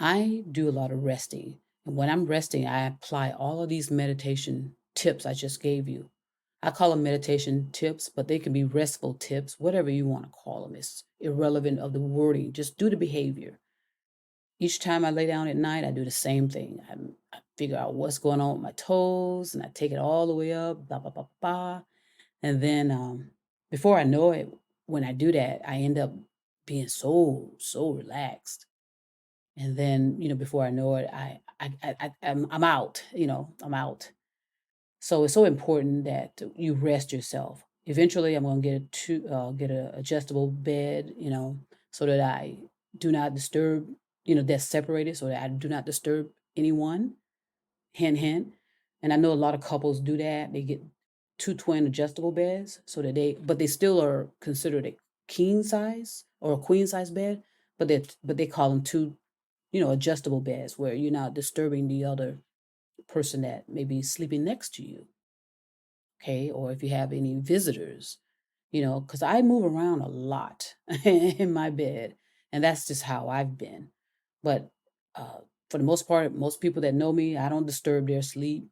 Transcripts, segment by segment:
I do a lot of resting. And when I'm resting, I apply all of these meditation tips I just gave you. I call them meditation tips, but they can be restful tips, whatever you want to call them. It's irrelevant of the wording. Just do the behavior. Each time I lay down at night, I do the same thing. I figure out what's going on with my toes, and I take it all the way up, blah, blah, blah, blah. And then before I know it, when I do that, I end up being so relaxed. And then, before I know it, I'm out. I'm out. So it's so important that you rest yourself. Eventually, I'm going to get a adjustable bed, so that I do not disturb, that's separated, so that I do not disturb anyone. Hint, hint. And I know a lot of couples do that. They get two twin adjustable beds, but they still are considered a king size or a queen size bed, but they call them two, adjustable beds where you're not disturbing the other person that may be sleeping next to you. Okay. Or if you have any visitors, because I move around a lot in my bed, and that's just how I've been. But for the most part, most people that know me, I don't disturb their sleep.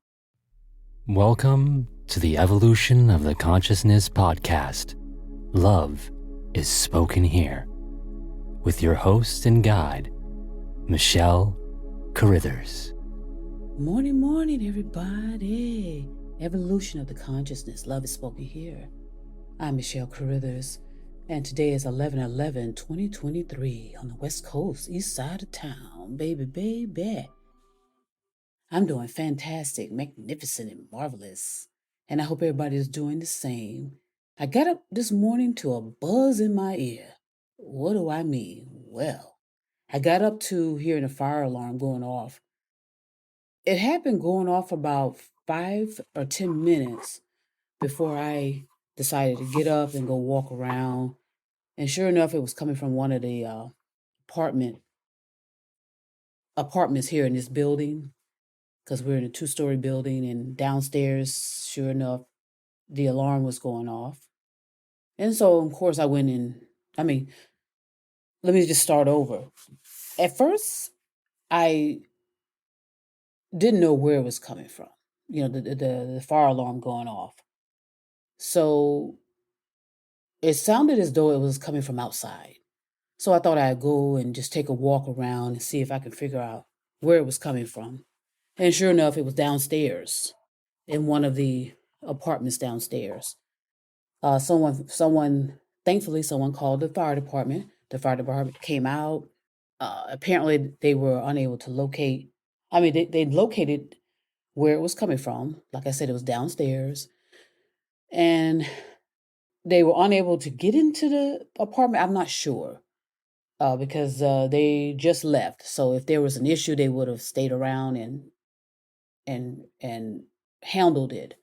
Welcome to the Evolution of the Consciousness podcast. Love is spoken here. With your host and guide, Michelle Carithers. Morning, everybody. Evolution of the Consciousness. Love is spoken here. I'm Michelle Carithers, and today is 11/11/2023 on the West Coast, east side of town. Baby. I'm doing fantastic, magnificent, and marvelous. And I hope everybody's doing the same. I got up this morning to a buzz in my ear. What do I mean? Well, I got up to hearing a fire alarm going off. It had been going off about 5 or 10 minutes before I decided to get up and go walk around. And sure enough, it was coming from one of the apartments here in this building, because we're in a 2-story building, and downstairs, sure enough, the alarm was going off. And so, of course, let me just start over. At first, I didn't know where it was coming from, the fire alarm going off. So it sounded as though it was coming from outside. So I thought I'd go and just take a walk around and see if I could figure out where it was coming from. And sure enough, it was downstairs in one of the apartments downstairs. Thankfully, someone called the fire department. The fire department came out. Apparently, they were unable to locate. They located where it was coming from. Like I said, it was downstairs. And they were unable to get into the apartment. I'm not sure. Because they just left. So if there was an issue, they would have stayed around and handled it.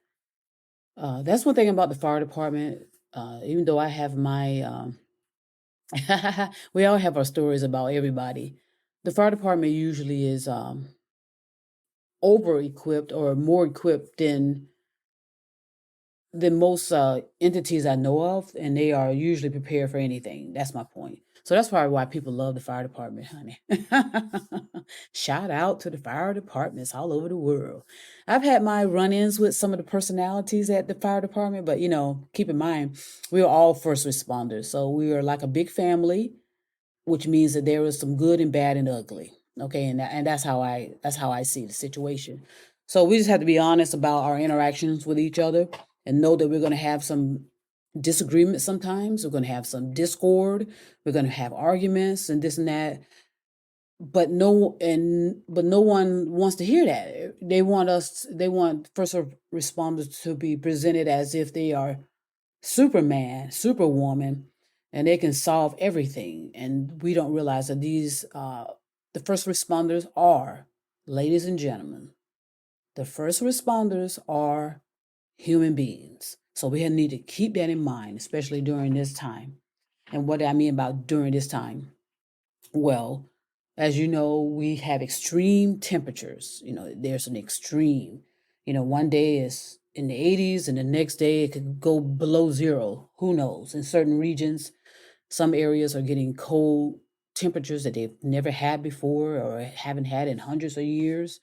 That's one thing about the fire department. Even though I have my, we all have our stories about everybody. The fire department usually is over equipped or more equipped than most entities I know of, and they are usually prepared for anything. That's my point. So that's probably why people love the fire department, honey. Shout out to the fire departments all over the world. I've had my run-ins with some of the personalities at the fire department, but keep in mind, we are all first responders. So we are like a big family, which means that there is some good and bad and ugly. Okay, and that's how I see the situation. So we just have to be honest about our interactions with each other and know that we're going to have some disagreement sometimes. We're going to have some discord. We're going to have arguments and this and that. But no one wants to hear that. They want first responders to be presented as if they are Superman, Superwoman, and they can solve everything. And we don't realize that the first responders are, ladies and gentlemen, the first responders are human beings. So we need to keep that in mind, especially during this time. And what I mean about during this time? Well, as you know, we have extreme temperatures. There's an extreme. One day is in the 80s and the next day it could go below zero. Who knows? In certain regions, some areas are getting cold temperatures that they've never had before or haven't had in hundreds of years.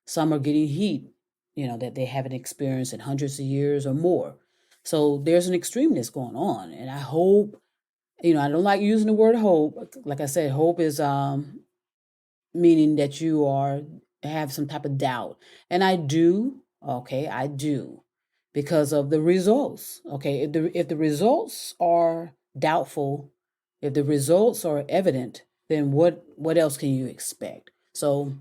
Some are getting heat, that they haven't experienced in hundreds of years or more. So there's an extremeness going on. And I hope, I don't like using the word hope. Like I said, hope is meaning that you have some type of doubt. And I do, okay, I do, because of the results. Okay, if the results are doubtful, if the results are evident, then what else can you expect? So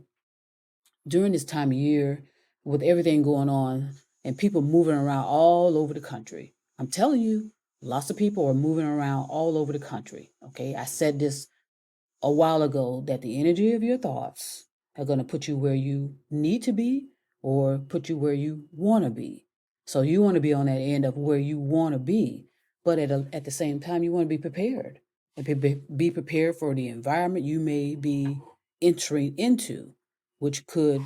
during this time of year, with everything going on and people moving around all over the country, I'm telling you, lots of people are moving around all over the country. Okay, I said this a while ago that the energy of your thoughts are going to put you where you need to be or put you where you want to be. So you want to be on that end of where you want to be, but at the same time, you want to be prepared and be prepared for the environment you may be entering into, which could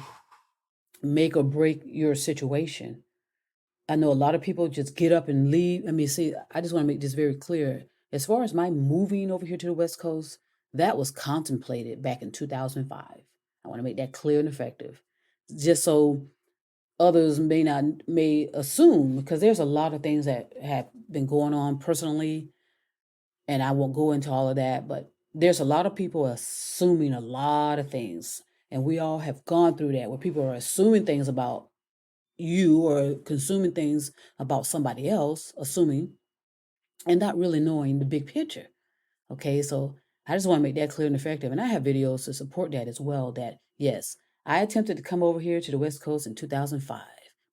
make or break your situation. I know a lot of people just get up and leave. I mean, see, I just want to make this very clear. As far as my moving over here to the West Coast, that was contemplated back in 2005. I want to make that clear and effective. Just so others may assume, because there's a lot of things that have been going on personally, and I won't go into all of that, but there's a lot of people assuming a lot of things. And we all have gone through that where people are assuming things about you or consuming things about somebody else, assuming, and not really knowing the big picture. Okay, so I just want to make that clear and effective. And I have videos to support that as well. That yes, I attempted to come over here to the West Coast in 2005,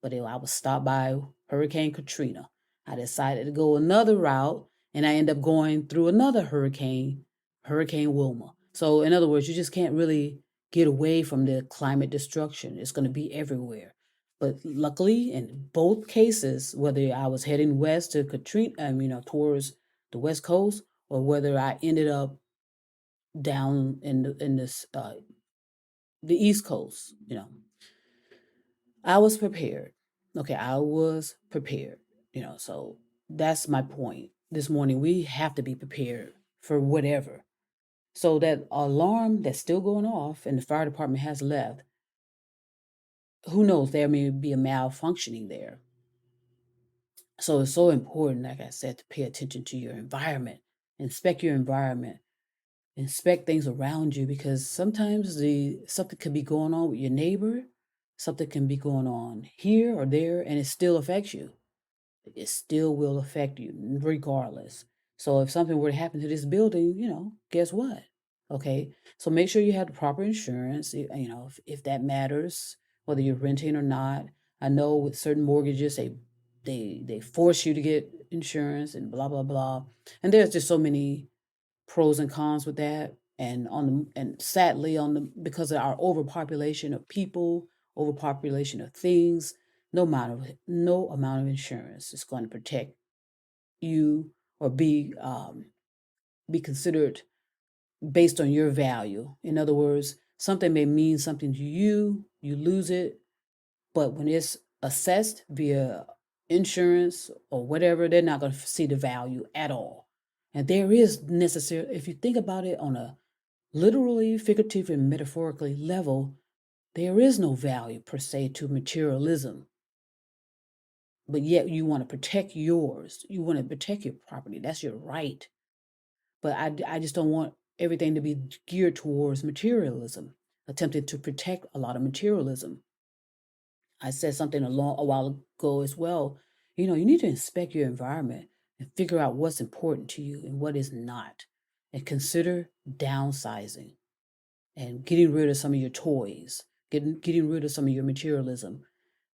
but I was stopped by Hurricane Katrina. I decided to go another route, and I ended up going through another hurricane, Hurricane Wilma. So in other words, you just can't really get away from the climate destruction. It's going to be everywhere. But luckily, in both cases, whether I was heading west to Katrina, towards the West Coast, or whether I ended up down in this the East Coast, I was prepared. Okay, I was prepared. So that's my point. This morning we have to be prepared for whatever. So that alarm that's still going off and the fire department has left, who knows, there may be a malfunctioning there. So it's so important, like I said, to pay attention to your environment, inspect your environment, inspect things around you, because sometimes something could be going on with your neighbor, something can be going on here or there, and it still affects you. It still will affect you regardless. So if something were to happen to this building, guess what? Okay, so make sure you have the proper insurance. If that matters, whether you're renting or not. I know with certain mortgages, they force you to get insurance and blah blah blah, and there's just so many pros and cons with that. And sadly, because of our overpopulation of people, overpopulation of things, no amount of insurance is going to protect you or be considered based on your value. In other words, something may mean something to you, you lose it, but when it's assessed via insurance or whatever, they're not going to see the value at all. And there is necessary, if you think about it on a literally, figuratively, and metaphorically level, there is no value per se to materialism. But yet you want to protect yours. You want to protect your property. That's your right. But I just don't want everything to be geared towards materialism, attempting to protect a lot of materialism. I said something a while ago as well. You need to inspect your environment and figure out what's important to you and what is not, and consider downsizing and getting rid of some of your toys, getting rid of some of your materialism,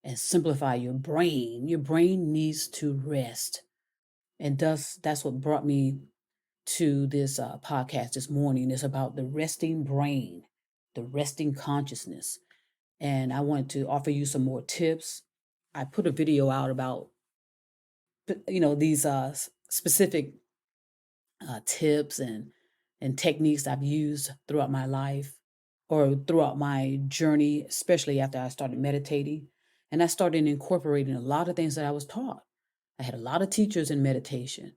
and simplify your brain. Your brain needs to rest. And thus, that's what brought me to this podcast this morning. It's about the resting brain, the resting consciousness. And I wanted to offer you some more tips. I put a video out about, these specific tips and techniques I've used throughout my life or throughout my journey, especially after I started meditating. And I started incorporating a lot of things that I was taught. I had a lot of teachers in meditation.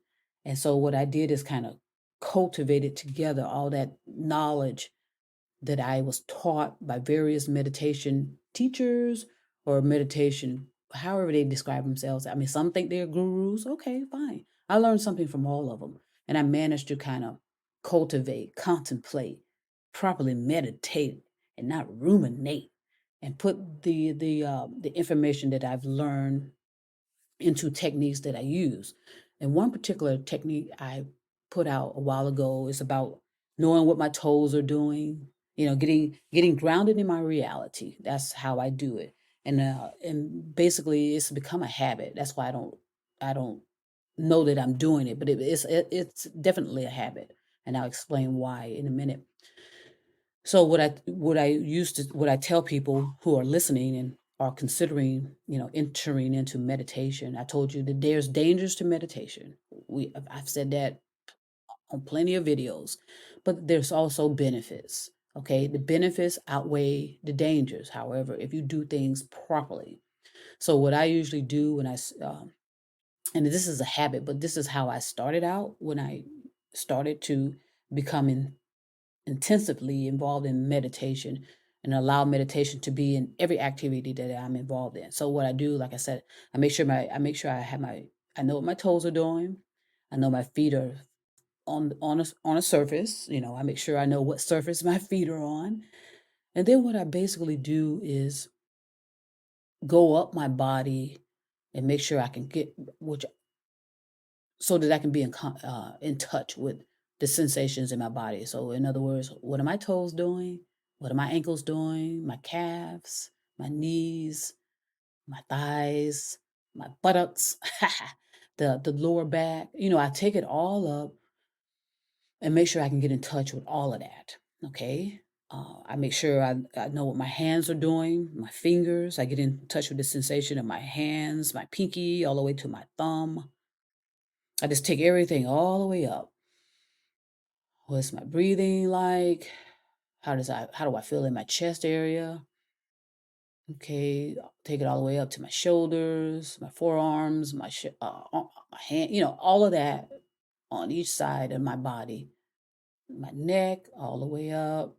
And so what I did is kind of cultivated together all that knowledge that I was taught by various meditation teachers or meditation, however they describe themselves. I mean, some think they're gurus. Okay, fine. I learned something from all of them. And I managed to kind of cultivate, contemplate, properly meditate, and not ruminate, and put the information that I've learned into techniques that I use. And one particular technique I put out a while ago is about knowing what my toes are doing, getting grounded in my reality. That's how I do it. And basically it's become a habit. That's why I don't know that I'm doing it, but it's definitely a habit. And I'll explain why in a minute. So what I tell people who are listening and are considering, entering into meditation. I told you that there's dangers to meditation. I've said that on plenty of videos, but there's also benefits. Okay, the benefits outweigh the dangers. However, if you do things properly. So what I usually do and this is a habit, but this is how I started out when I started to become intensively involved in meditation and allow meditation to be in every activity that I'm involved in. So what I do, like I said, I know what my toes are doing. I know my feet are on a surface. I make sure I know what surface my feet are on. And then what I basically do is go up my body and make sure I can get which so that I can be in touch with the sensations in my body. So, in other words, what are my toes doing? What are my ankles doing? My calves, my knees, my thighs, my buttocks, the lower back. I take it all up and make sure I can get in touch with all of that. Okay. I make sure I know what my hands are doing, my fingers. I get in touch with the sensation of my hands, my pinky, all the way to my thumb. I just take everything all the way up. What's my breathing like? How do I feel in my chest area? Okay, take it all the way up to my shoulders, my forearms, my hand, all of that on each side of my body, my neck, all the way up,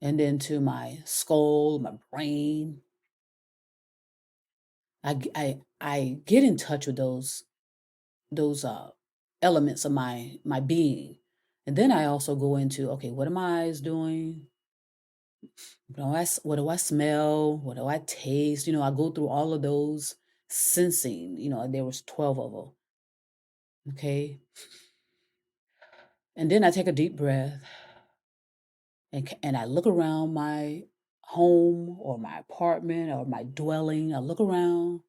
and then to my skull, my brain. I get in touch with those elements of my being. And then I also go into, okay, what are my eyes doing? What do I smell? What do I taste? I go through all of those sensing. There was 12 of them. Okay. And then I take a deep breath and I look around my home or my apartment or my dwelling. I look around.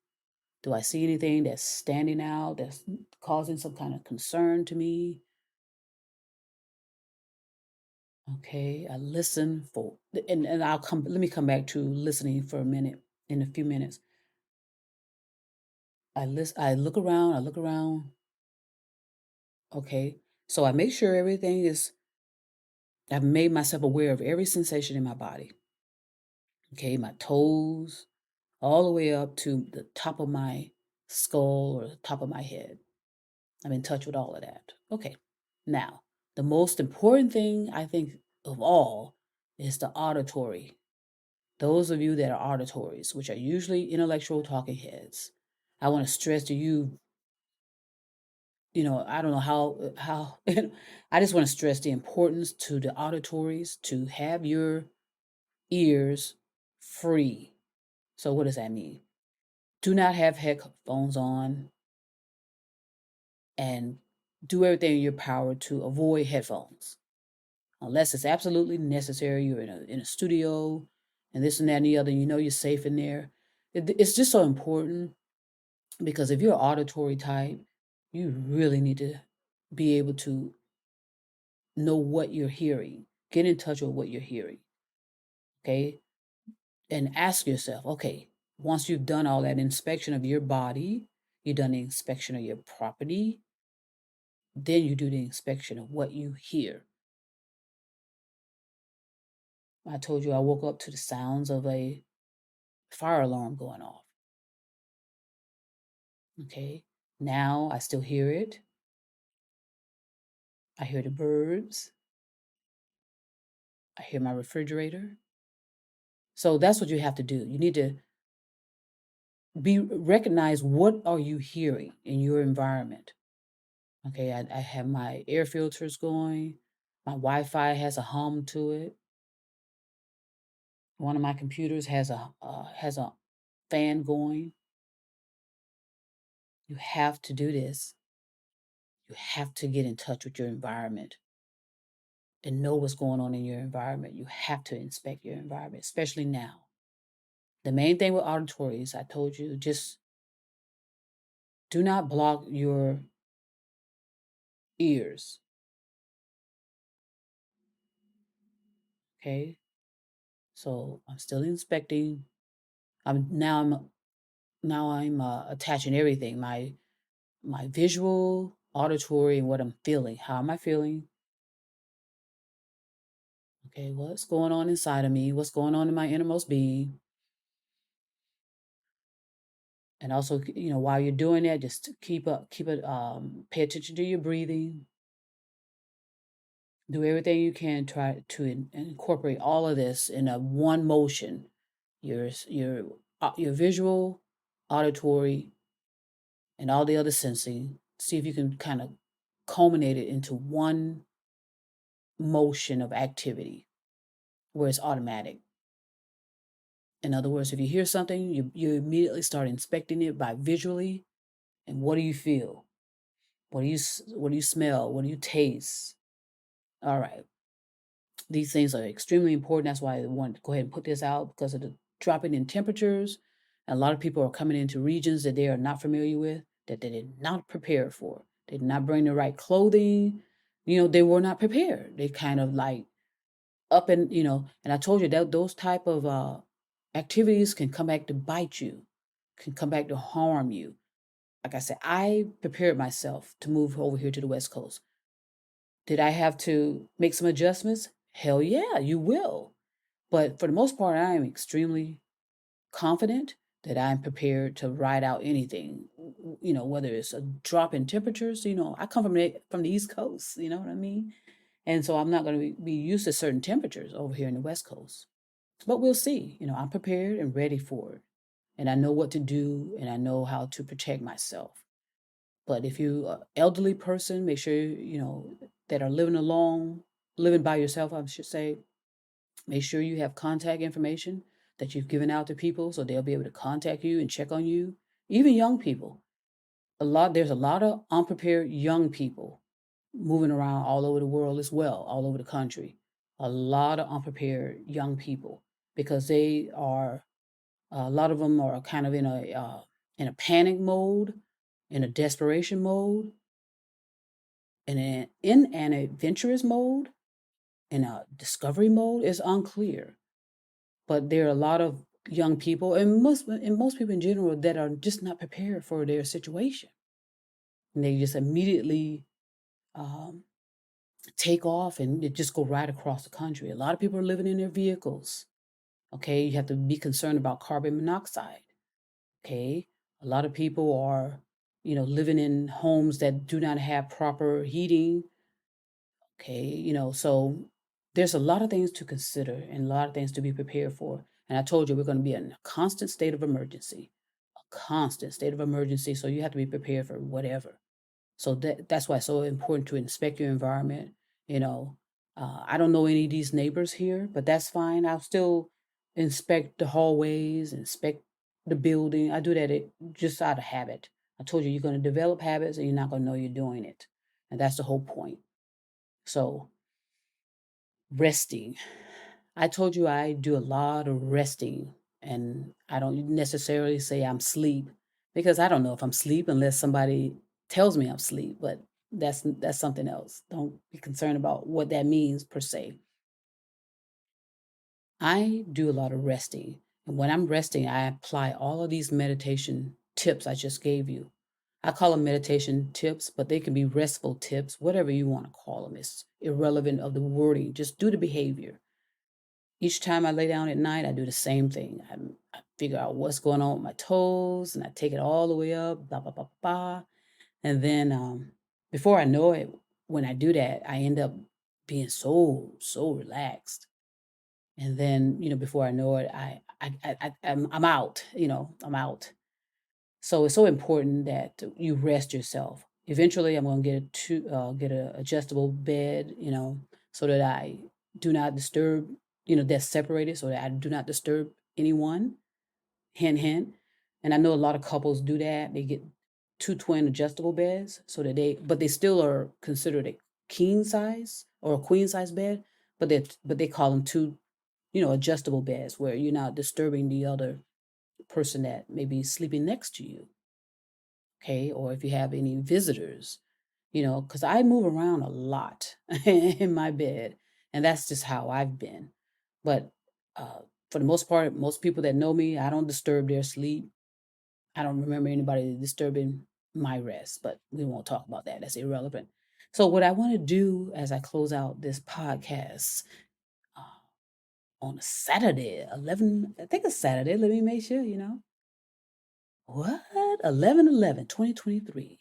Do I see anything that's standing out, that's causing some kind of concern to me? Okay, I listen for, and let me come back to listening for a minute, in a few minutes. I look around, I look around. Okay, so I make sure I've made myself aware of every sensation in my body. Okay, my toes, all the way up to the top of my skull or the top of my head. I'm in touch with all of that. Okay, now, the most important thing I think of all is the auditory. Those of you that are auditories, which are usually intellectual talking heads, I want to stress to you, I don't know how I just want to stress the importance to the auditories to have your ears free. So what does that mean? Do not have headphones on and do everything in your power to avoid headphones. Unless it's absolutely necessary, you're in a studio and this and that and the other, you're safe in there. It's just so important because if you're an auditory type, you really need to be able to know what you're hearing. Get in touch with what you're hearing. Okay. And ask yourself, okay, once you've done all that inspection of your body, you've done the inspection of your property, then you do the inspection of what you hear. I told you I woke up to the sounds of a fire alarm going off. Okay. Now I still hear it. I hear the birds. I hear my refrigerator. So that's what you have to do. You need to recognize what are you hearing in your environment. Okay, I have my air filters going. My Wi-Fi has a hum to it. One of my computers has a fan going. You have to do this. You have to get in touch with your environment and know what's going on in your environment. You have to inspect your environment, especially now. The main thing with auditories, I told you, just do not block your ears. Okay, so I'm still inspecting. I'm attaching everything, my visual, auditory, and what I'm feeling. How am I feeling? Okay, what's going on inside of me? What's going on in my innermost being? And also, while you're doing that, just pay attention to your breathing. Do everything you can, try to incorporate all of this in a one motion. Your visual, auditory, and all the other sensing. See if you can kind of culminate it into one motion of activity where it's automatic. In other words, if you hear something, you immediately start inspecting it by visually, and what do you feel? What do you smell? What do you taste? All right. These things are extremely important. That's why I wanted to go ahead and put this out, because of the dropping in temperatures. A lot of people are coming into regions that they are not familiar with, that they did not prepare for. They did not bring the right clothing. They were not prepared. They kind of like up and, and I told you that those type of activities can come back to bite you, can come back to harm you. Like I said, I prepared myself to move over here to the West Coast. Did I have to make some adjustments? Hell yeah, you will. But for the most part, I am extremely confident that I'm prepared to ride out anything, whether it's a drop in temperatures. I come from the East Coast, you know what I mean? And so I'm not going to be used to certain temperatures over here in the West Coast. But we'll see. I'm prepared and ready for it. And I know what to do, and I know how to protect myself. But if you are elderly person, make sure, that are living by yourself, I should say, make sure you have contact information that you've given out to people so they'll be able to contact you and check on you. Even young people. There's a lot of unprepared young people moving around all over the world as well, all over the country. A lot of unprepared young people, because a lot of them are kind of in a panic mode, in a desperation mode, in an adventurous mode, in a discovery mode. Is unclear. But there are a lot of young people, and most people in general, that are just not prepared for their situation, and they just immediately um, take off and they just go right across the country. A lot of people are living in their vehicles. Okay, you have to be concerned about carbon monoxide. Okay, a lot of people are, living in homes that do not have proper heating. Okay, so there's a lot of things to consider and a lot of things to be prepared for. And I told you we're going to be in a constant state of emergency, a constant state of emergency. So you have to be prepared for whatever. So that's why it's so important to inspect your environment. I don't know any of these neighbors here, but that's fine. I'll still inspect the hallways, inspect the building. I do that just out of habit. I told you you're going to develop habits and you're not going to know you're doing it. And that's the whole point. So resting. I told you I do a lot of resting, and I don't necessarily say I'm sleep, because I don't know if I'm sleep unless somebody tells me I'm sleep, but that's something else. Don't be concerned about what that means per se. I do a lot of resting, and when I'm resting, I apply all of these meditation tips I just gave you. I call them meditation tips, but they can be restful tips, whatever you want to call them. It's irrelevant of the wording. Just do the behavior. Each time I lay down at night, I do the same thing. I figure out what's going on with my toes, and I take it all the way up, blah, blah, blah, blah. And then before I know it, when I do that, I end up being so relaxed. And then, before I know it, I'm out. I'm out. So it's so important that you rest yourself. Eventually, I'm going to get a adjustable bed, so that I do not disturb, that's separated, so that I do not disturb anyone. Hint, hint. And I know a lot of couples do that. They get two twin adjustable beds, so that but they still are considered a king size or a queen size bed, but they call them two, adjustable beds, where you're not disturbing the other person that may be sleeping next to you. Okay. Or if you have any visitors, because I move around a lot in my bed, and that's just how I've been. But for the most part, most people that know me, I don't disturb their sleep. I don't remember anybody disturbing my rest, but we won't talk about that. That's irrelevant. So, what I want to do as I close out this podcast uh, on a Saturday, 11, I think it's Saturday. Let me make sure, What? 11/11/2023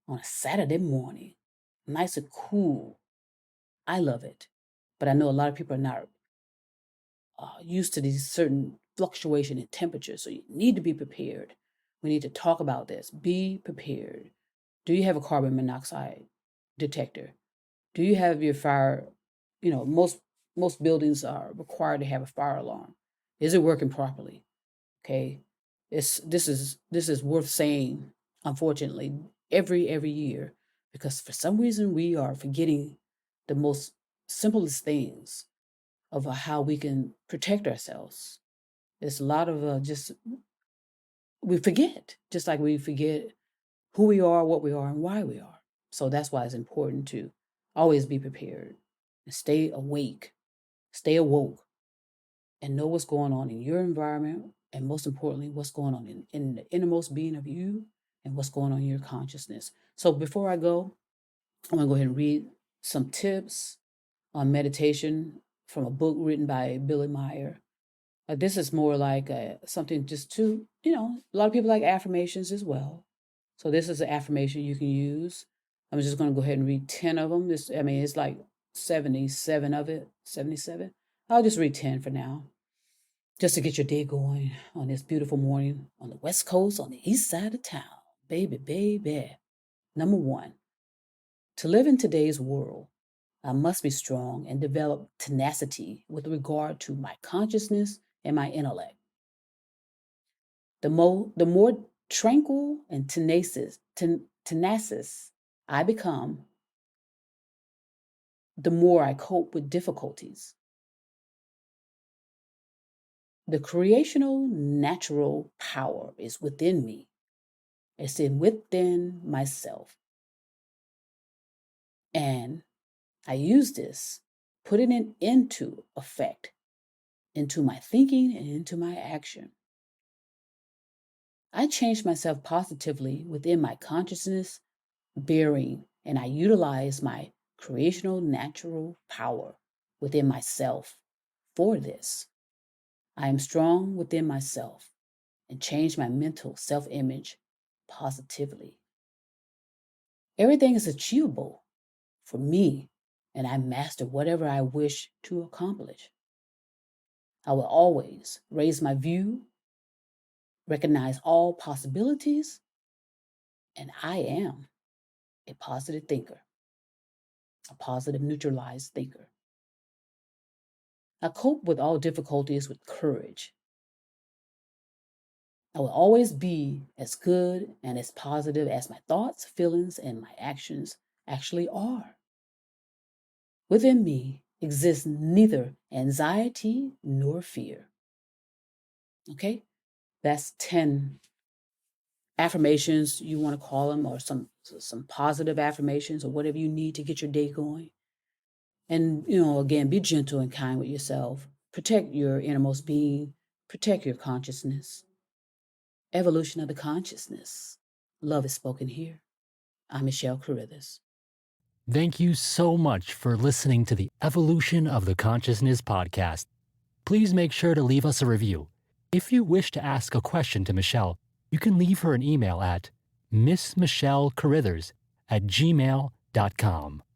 on a Saturday morning. Nice and cool. I love it. But I know a lot of people are not used to these certain fluctuation in temperature. So you need to be prepared. We need to talk about this. Be prepared. Do you have a carbon monoxide detector? Do you have your fire? Most buildings are required to have a fire alarm. Is it working properly? Okay. This is worth saying, unfortunately, every year, because for some reason we are forgetting the most simplest things of how we can protect ourselves. There's a lot of just we forget, just like we forget who we are, what we are, and why we are. So that's why it's important to always be prepared and stay awake, stay awoke, and know what's going on in your environment, and most importantly, what's going on in the innermost being of you, and what's going on in your consciousness. So before I go, I'm going to go ahead and read some tips on meditation from a book written by Billy Meyer. This is more like something just to, a lot of people like affirmations as well. So this is an affirmation you can use. I'm just going to go ahead and read 10 of them. It's like 77 of it, 77. I'll just read 10 for now, just to get your day going on this beautiful morning on the West Coast, on the east side of town. Baby, baby. Number 1, to live in today's world, I must be strong and develop tenacity with regard to my consciousness and my intellect. The more tranquil and tenacious I become, the more I cope with difficulties. The creational natural power is within me. It's within myself. And I use this, putting it into effect, into my thinking and into my action. I change myself positively within my consciousness, bearing, and I utilize my creational natural power within myself for this. I am strong within myself and change my mental self-image positively. Everything is achievable for me, and I master whatever I wish to accomplish. I will always raise my view, recognize all possibilities, and I am a positive thinker, a positive neutralized thinker. I cope with all difficulties with courage. I will always be as good and as positive as my thoughts, feelings, and my actions actually are. Within me exists neither anxiety nor fear. Okay? That's 10 affirmations, you want to call them, or some positive affirmations, or whatever you need to get your day going. And, again, be gentle and kind with yourself. Protect your innermost being. Protect your consciousness. Evolution of the consciousness. Love is spoken here. I'm Michelle Carithers. Thank you so much for listening to the Evolution of the Consciousness podcast. Please make sure to leave us a review. If you wish to ask a question to Michelle, you can leave her an email at msmichellecarithers@gmail.com. www.msmichellecarithers.com.